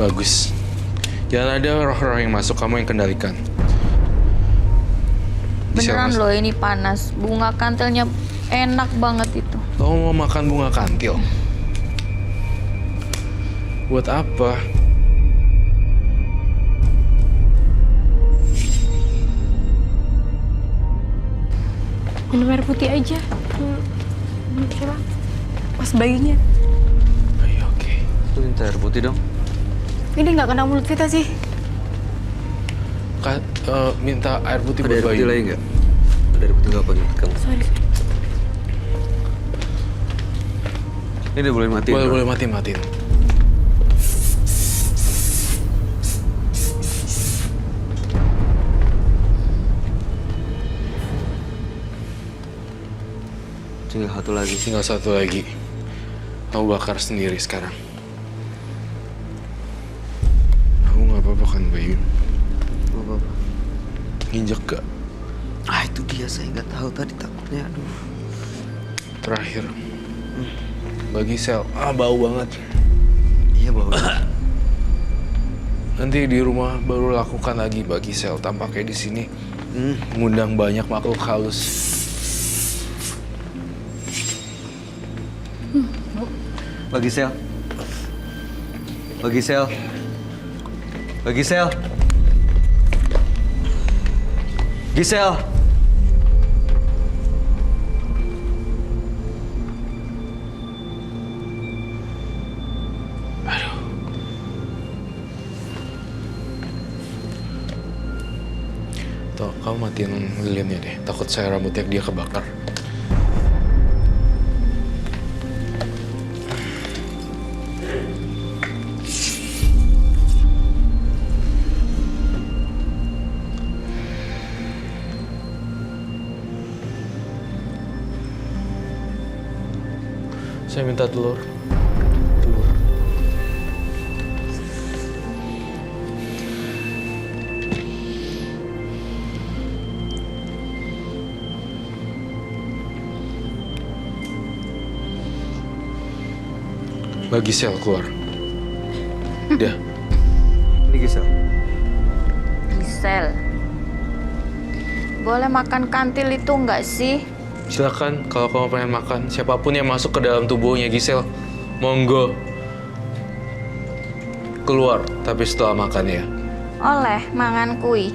Bagus. Jangan ada roh-roh yang masuk, kamu yang kendalikan. Beneran loh ini panas. Bunga kantilnya enak banget itu. Kamu mau makan bunga kantil? Buat apa? Minum air putih aja. Coba. Pas bayinya. Ayo, oke. Lu minta air putih dong. Ini nggak kena mulut kita sih. Minta air putih Ada buat air bayi. putih lagi nggak? Ada air putih nggak apa nih kamu? Sorry. Ini udah boleh mati. Boleh matiin. Tinggal satu lagi. Tinggal satu lagi. Kamu bakar sendiri sekarang. Kamu nggak apa-apa kan, Bayu? Gak apa-apa. Nginjek gak? Ah itu dia, saya nggak tahu tadi takutnya. Aduh. Terakhir. Bagi sel. Bau banget. Iya bau. Nanti di rumah baru lakukan lagi bagi sel. Tampaknya di sini mengundang banyak makhluk halus. Bagi sel. Bagi sel. Bagi sel. Gisel. Aduh. Tuh, kamu matiin lilinnya deh. Takut saya rambutnya dia kebakar. Saya minta telur. Telur. Bagi sel keluar. Udah. Ini Gisel. Gisel. Boleh makan kantil itu nggak sih? Silakan kalau kamu pengen makan. Siapapun yang masuk ke dalam tubuhnya Gisel, monggo. Keluar, tapi setelah makan ya. Oleh mangan kui.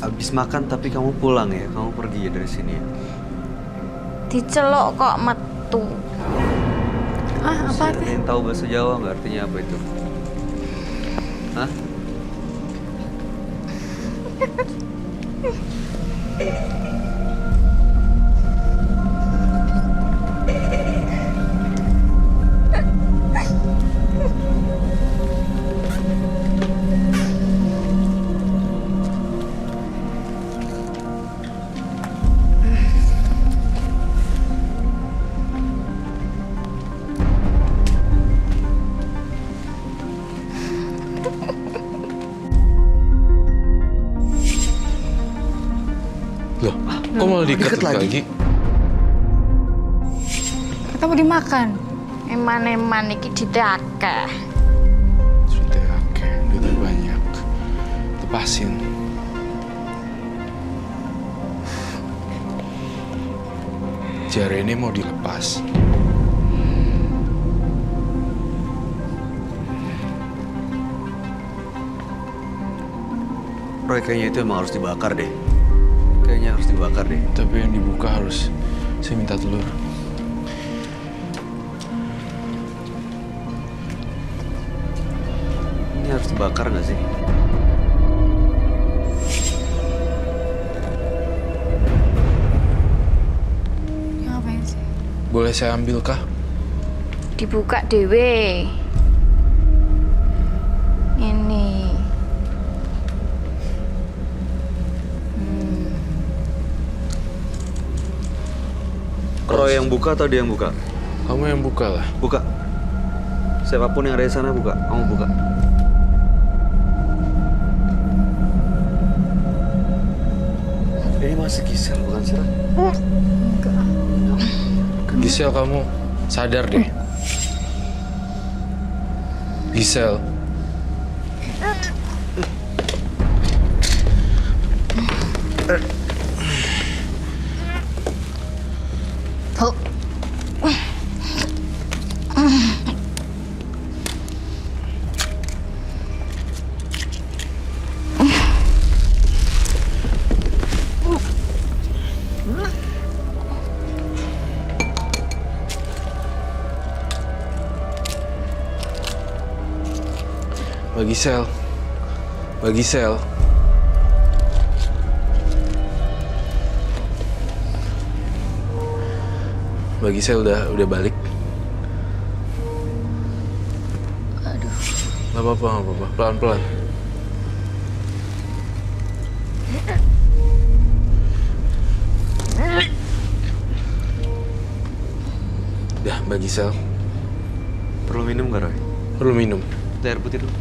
Abis makan tapi kamu pulang ya, kamu pergi ya dari sini ya. Dicelok kok metu. Ah, apa Ada tuh? yang tahu bahasa Jawa nggak artinya apa itu? Hah? Loh, kok malah diikat lagi? Kita mau dimakan. Eman-eman iki didakeh. Sudah oke, duitnya banyak. Lepasin. Jari ini mau dilepas. Roy, kayaknya itu emang harus dibakar deh. Kayaknya harus dibakar deh. Tapi yang dibuka harus saya minta telur. Ini harus dibakar nggak sih? Ngapain sih? Boleh saya ambil kah? Dibuka dewe. Ini. Roy yang buka atau dia yang buka? Kamu yang buka lah. Buka. Siapapun yang ada di sana buka. Kamu buka. Ini masih Gisel bukan sih? Enggak. Gisel, kamu sadar deh. Gisel. Tuh. Mbak Gisel. Mbak Gisel. Mbak Gisel udah balik. Aduh. Gak apa-apa. Pelan-pelan. Dah, Mbak Gisel. Perlu minum gak, Roy? Perlu minum. Air putih dulu.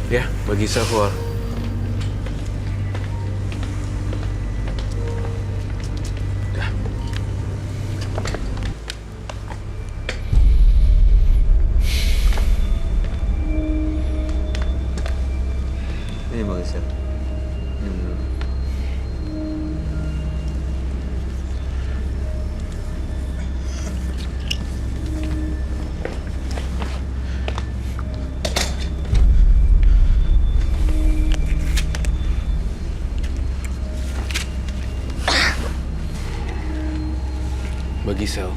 Ya, Mbak Gisel keluar. Dah. Ini bagus ya. Minum dulu. Mbak Gisel,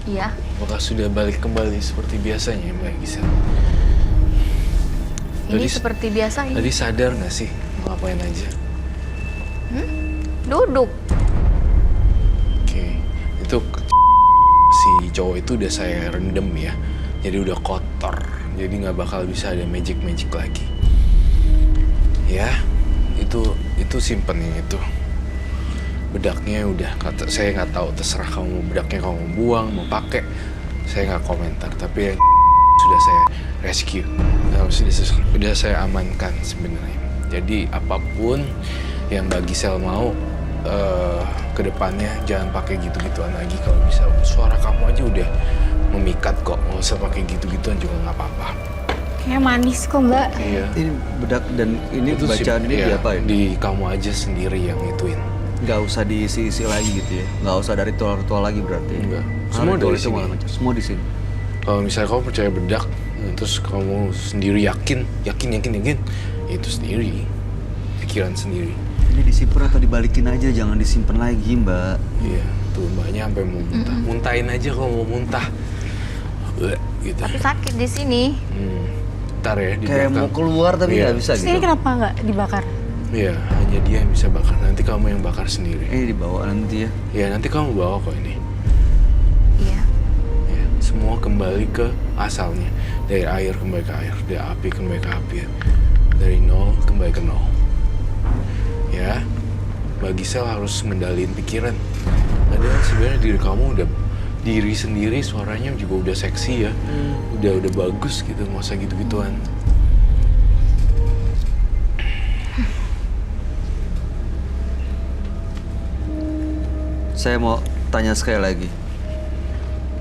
Iya. apakah sudah balik kembali seperti biasanya, Mbak Gisel? Ini Tadi- seperti biasa ini. Tadi sadar nggak sih mau ngapain aja? Duduk. Oke, itu si cowok itu udah saya rendam ya, jadi udah kotor, jadi nggak bakal bisa ada magic lagi. Ya, itu simpen yang itu. Bedaknya udah saya nggak tahu, terserah kamu bedaknya kamu buang mau pakai, saya nggak komentar. Tapi yang sudah saya rescue, sudah saya amankan sebenarnya. Jadi apapun yang Mbak Gisel mau kedepannya jangan pakai gitu-gituan lagi. Kalau bisa suara kamu aja udah memikat kok, nggak usah pakai gitu-gituan juga nggak apa-apa. Kayak manis kok, Mbak. Iya. Ini bedak dan ini Itu bacaan ini ya, diapain? di kamu aja sendiri yang ituin. Nggak usah diisi-isi lagi gitu ya? Nggak usah dari ritual-ritual lagi berarti? Enggak. Semua Semua ritual dari itu sini. malah macam. Semua di sini? Kalau misalnya kamu percaya bedak, terus kamu sendiri yakin, itu sendiri, pikiran sendiri. Ini disimpan atau dibalikin aja, jangan disimpan lagi, Mbak. Iya, tuh mbaknya sampai mau muntah. Muntahin aja kalau mau muntah. Bleh, gitu. Tapi sakit di sini. Ntar ya di Kayak belakang. mau keluar tapi Iya. nggak bisa Terus gitu. ini kenapa nggak dibakar? Iya, hanya dia yang bisa bakar. Nanti kamu yang bakar sendiri. Ini dibawa nanti ya. Ya, nanti kamu bawa kok ini. Iya. Ya, semua kembali ke asalnya. Dari air kembali ke air, dari api kembali ke api. Dari nol kembali ke nol. Ya, Mbak Gisel harus mendalin pikiran. Padahal sebenarnya diri kamu udah diri sendiri, suaranya juga udah seksi ya. Udah bagus gitu, nggak usah gitu-gituan. Saya mau tanya sekali lagi.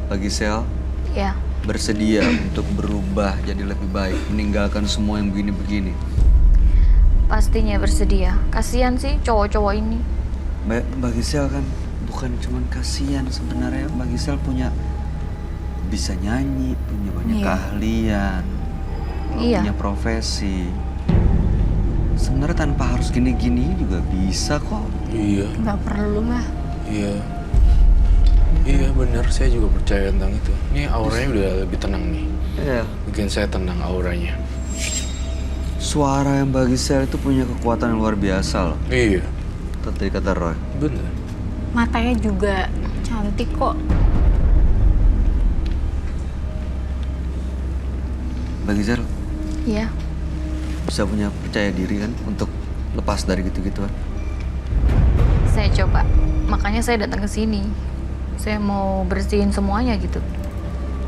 Mbak Gisel Iya. bersedia untuk berubah jadi lebih baik, meninggalkan semua yang begini-begini. Pastinya bersedia. Kasihan sih cowok-cowok ini. Mbak Gisel kan bukan cuman kasihan sebenarnya. Mbak Gisel bisa nyanyi, punya banyak Iya. keahlian, Iya. punya profesi. Sebenarnya tanpa harus gini-gini juga bisa kok. Iya, Nggak perlu lah. iya. Iya benar, saya juga percaya tentang itu. Ini auranya udah lebih tenang nih. Iya. Bikin saya tenang auranya. Suara yang Mbak Gisel itu punya kekuatan yang luar biasa loh. Iya, Tadi kata Roy. bener. Matanya juga cantik kok. Mbak Gisel Iya. bisa punya percaya diri kan untuk lepas dari gitu-gituan. Saya coba. Makanya saya datang ke sini. Saya mau bersihin semuanya gitu.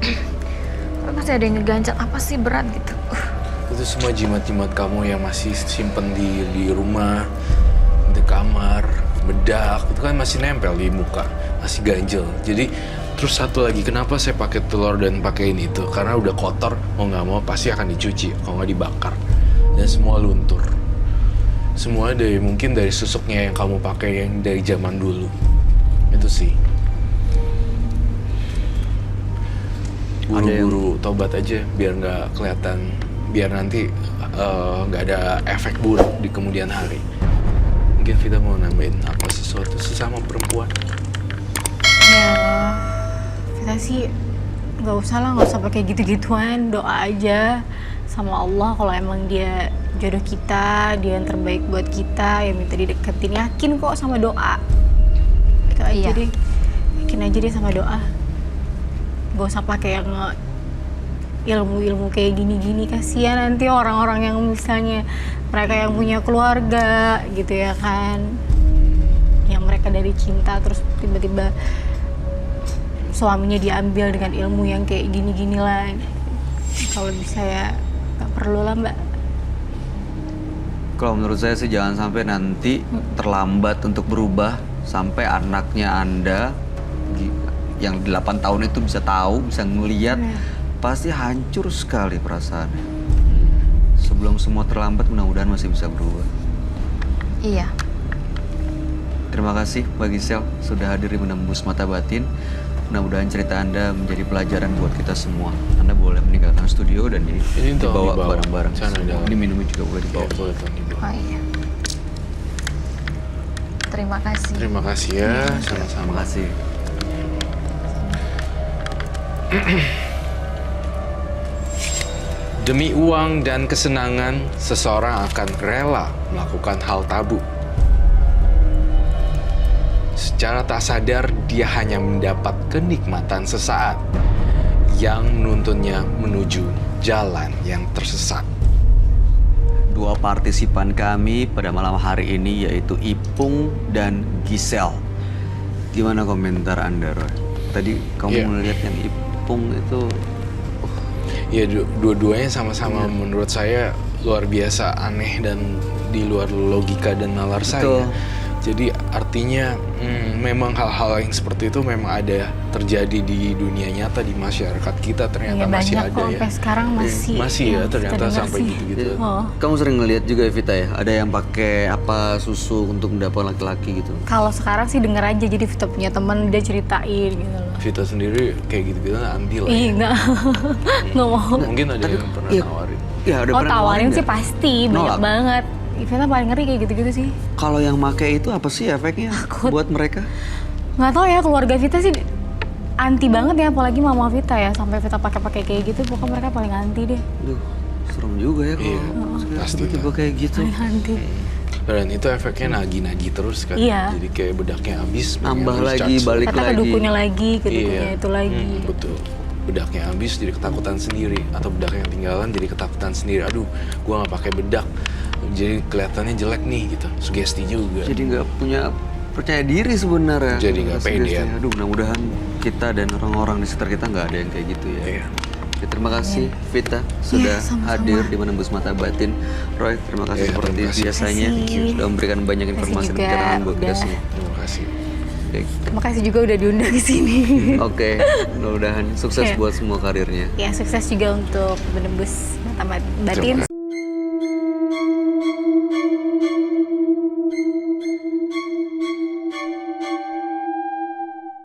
Tapi masih ada yang ngeganjal. Apa sih berat gitu? Itu semua jimat-jimat kamu yang masih simpen di rumah, di kamar. bedak itu kan masih nempel di muka, masih ganjel. Jadi terus satu lagi, kenapa saya pakai telur dan pakai ini itu? Karena udah kotor, mau nggak mau pasti akan dicuci, kalau nggak dibakar. Dan semua luntur. Semua mungkin dari susuknya yang kamu pakai yang dari zaman dulu. Itu sih. Buru-buru tobat aja biar nggak kelihatan, biar nanti nggak ada efek buruk di kemudian hari. Mungkin Vita mau nambahin apa sesuatu sesama perempuan. Ya, kita sih nggak usah pakai gitu-gituan. Doa aja sama Allah kalau emang dia jodoh kita, dia yang terbaik buat kita, yang minta dideketin. Yakin kok sama doa. Itu aja Iya. deh. Yakin aja deh sama doa. Gak usah pakai yang ilmu-ilmu kayak gini-gini, kasihan nanti orang-orang yang misalnya mereka yang punya keluarga gitu ya kan, yang mereka dari cinta terus tiba-tiba suaminya diambil dengan ilmu yang kayak gini-gini lah. Kalau bisa ya gak perlu lah mbak. Kalau menurut saya sih jangan sampai nanti terlambat untuk berubah sampai anaknya Anda yang 8 tahun itu bisa tahu, bisa ngeliat, pasti hancur sekali perasaannya. Sebelum semua terlambat, mudah-mudahan masih bisa berubah. Iya. Terima kasih Mbak Gisel sudah hadir di Menembus Mata Batin. Mudah-mudahan cerita Anda menjadi pelajaran buat kita semua. Anda boleh meninggalkan studio dan Ini dibawa dibawa. barang-barang. Sana dalam. Ini minumnya juga boleh dibawa. Ya, boleh tuh dibawa. Oh iya. Terima kasih. Terima kasih ya, Terima sama-sama. kasih. Demi uang dan kesenangan, seseorang akan rela melakukan hal tabu. Secara tak sadar, dia hanya mendapat kenikmatan sesaat yang menuntunnya menuju jalan yang tersesat. Dua partisipan kami pada malam hari ini yaitu Ipung dan Gisel. Gimana komentar Anda, Roy? Tadi kamu Iya. melihat yang Ipung itu Ya, dua-duanya sama-sama menurut saya luar biasa aneh dan di luar logika dan nalar saya. Betul. Jadi artinya memang hal-hal yang seperti itu memang ada terjadi di dunia nyata, di masyarakat kita ternyata Iya, masih banyak ada kok ya. sampai sekarang masih. Masih ya yang ternyata kita dengar sampai sih. gitu-gitu. Oh. kamu sering ngelihat juga ya Vita ya, ada yang pakai apa susu untuk mendapat laki-laki gitu. Kalau sekarang sih denger aja, jadi Vita punya teman dia ceritain gitu loh. Vita sendiri kayak gitu-gitu anti lah. Ih, Ya. enggak. Enggak mau. Mungkin ada yang pernah Iya. nawarin. Ya udah Oh, pernah tawarin nawarin sih nggak? pasti, banyak Nolak. banget. Vita paling ngeri kayak gitu-gitu sih. Kalau yang make itu apa sih efeknya Takut. buat mereka? Nggak tahu ya, keluarga Vita sih anti banget ya, apalagi mama Vita ya, sampai Vita pakai kayak gitu, pokoknya mereka paling anti deh. Duh, serem juga ya Iya, kalau pasti. tiba-tiba kayak gitu. Paling anti. Dan itu efeknya nagih-nagih terus kan. Iya. Jadi kayak bedaknya habis, Nambah pengen lagi, recharge. balik Kata ke lagi. dukunya lagi, ke dukunya Iya. itu lagi. Betul. Bedaknya habis jadi ketakutan sendiri, atau bedak yang tinggalan jadi ketakutan sendiri. Aduh, gua nggak pakai bedak, jadi kelihatannya jelek nih gitu. Sugesti juga. Jadi nggak punya percaya diri sebenarnya. Jadi nggak Sugesti. pedean. Aduh, mudah-mudahan kita dan orang-orang di sekitar kita nggak ada yang kayak gitu ya. Iya. Ya, terima kasih Vita sudah sama-sama. hadir di Menembus Mata Batin. Roy, terima kasih Iya, seperti terima kasih. biasanya Terima kasih. sudah memberikan banyak Terima kasih informasi dan juga pencerahan buat kita udah. semua. Terima kasih. Oke. Terima kasih juga udah diundang ke sini. Oke, mudah-mudahan sukses Iya. buat semua karirnya. Ya, sukses juga untuk menembus mata batin. Terima